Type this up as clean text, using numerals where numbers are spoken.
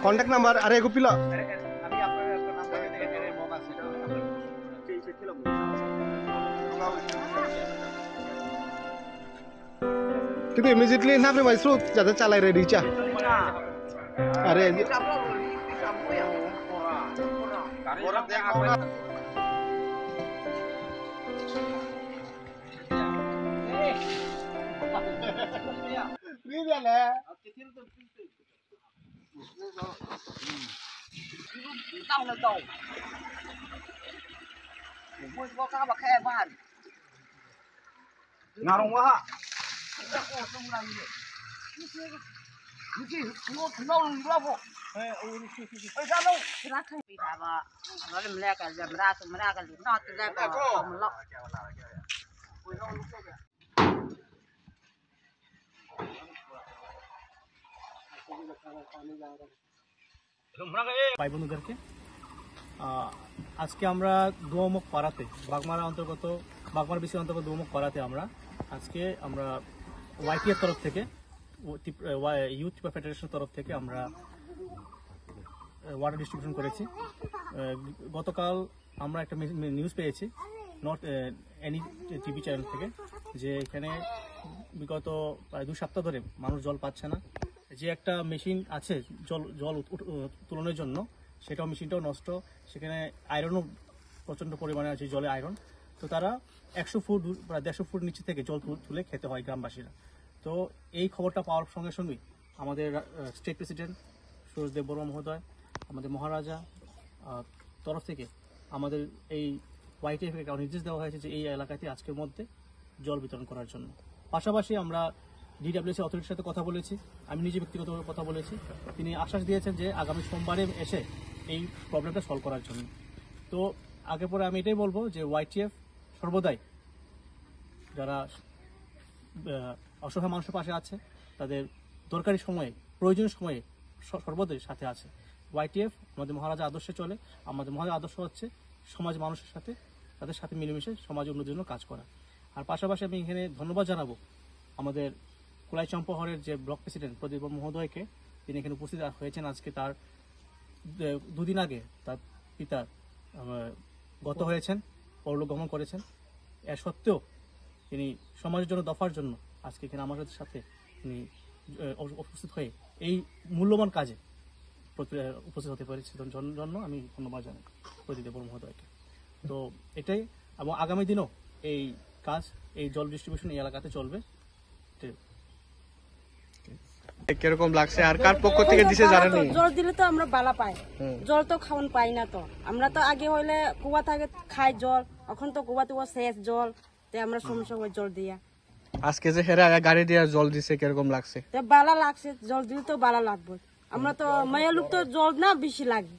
Contact number अरे एगो पिला কিন্তু ইমিডিয়েটলি না আপনি মাইস্রো যাতে চালাই রে রিচা আরে Tao là tàu. Mua có cá bạc khe bàn. Nào đồng quá hả? Cái gì? Mua lâu lâu bộ. Ơi sao đâu? Cái lá thay bị thả vào. Nó làm lẹ cả làm ra cái nó từ ra vào không lọ. ভাই বন্ধুদেরকে আজকে আমরা দুয়ামুখ পাড়াতে বাগমারা বিসির অন্তর্গত দুয়ামুখ পাড়াতে আমরা ওয়াইটিএর তরফ থেকে ইউথ ফেডারেশনের তরফ থেকে আমরা ওয়াটার ডিস্ট্রিবিউশন করেছি। গতকাল আমরা একটা নিউজ পেয়েছি নট এনি টিভি চ্যানেল থেকে যে এখানে বিগত প্রায় 2 সপ্তাহ ধরে মানুষ জল পাচ্ছে না। যে একটা মেশিন আছে জল তুলনের জন্য মেশিনটাও নষ্ট, সেখানে আয়রনও প্রচণ্ড পরিমাণে আছে, জলে আয়রন। তো তারা 100 ফুট প্রায় 150 ফুট নিচে থেকে জল তুলে খেতে হয় গ্রামবাসীরা। তো এই খবরটা পাওয়ার সঙ্গে সঙ্গেই আমাদের স্টেট প্রেসিডেন্ট সুরেশদেব বর্মা মহোদয়, আমাদের মহারাজা তরফ থেকে আমাদের এই ওয়াইটিএফকে নির্দেশ দেওয়া হয়েছে যে এই এলাকাতে আজকের মধ্যে জল বিতরণ করার জন্য। পাশাপাশি আমরা ডিডব্লিউসি অথরিটির সাথে কথা বলেছি, আমি নিজে ব্যক্তিগতভাবে কথা বলেছি। তিনি আশ্বাস দিয়েছেন যে আগামী সোমবারে এসে এই প্রবলেমটা সলভ করার জন্য। তো আগে পরে আমি এটাই বলবো যে ওয়াইটিএফ সর্বদাই যারা অসহায় মানুষের পাশে আছে, তাদের দরকারি সময়ে প্রয়োজনীয় সময়ে সর্বদাই সাথে আছে। ওয়াইটিএফ আমাদের মহারাজা আদর্শে চলে। আমাদের মহারাজা আদর্শ হচ্ছে সমাজ মানুষের সাথে, তাদের সাথে মিলেমিশে সমাজ উন্নতির জন্য কাজ করা। আর পাশাপাশি আমি এখানে ধন্যবাদ জানাবো আমাদের কুলাই চম্পাহরের যে ব্লক প্রেসিডেন্ট প্রদীপ মহোদয়কে। তিনি এখানে উপস্থিত হয়েছেন। আজকে তার 2 দিন আগে তার পিতা গত হয়েছেন, পরলোক গমন করেছেন। এর সত্ত্বেও তিনি সমাজের জন্য দফার জন্য আজকে এখানে আমাদের সাথে তিনি উপস্থিত হয়ে এই মূল্যবান কাজে উপস্থিত হতে পেরেছে জন্য আমি ধন্যবাদ জানাই প্রদীপ মহোদয়কে। তো এটাই, এবং আগামী দিনও এই কাজ, এই জল ডিস্ট্রিবিউশন এই এলাকাতে চলবে। কিরকম লাগছে আর কার পক্ষ থেকে দিছে জানেন? জল দিলে তো আমরা বালা পাই, জল তো খাওয়ান পাই না। তো আমরা তো আগে হইলে কুয়া থেকে খাই জল, এখন তো কুয়া টুয়া শেষ জল, তাই আমরা সমস্যা হয় জল দিয়া। আজকে যে হেরা গাড়ি দিয়া জল দিছে কিরকম লাগছে? বালা লাগছে, জল দিলে তো বালা লাগবে। আমরা তো মায়া লোক তো জল না বেশি লাগে।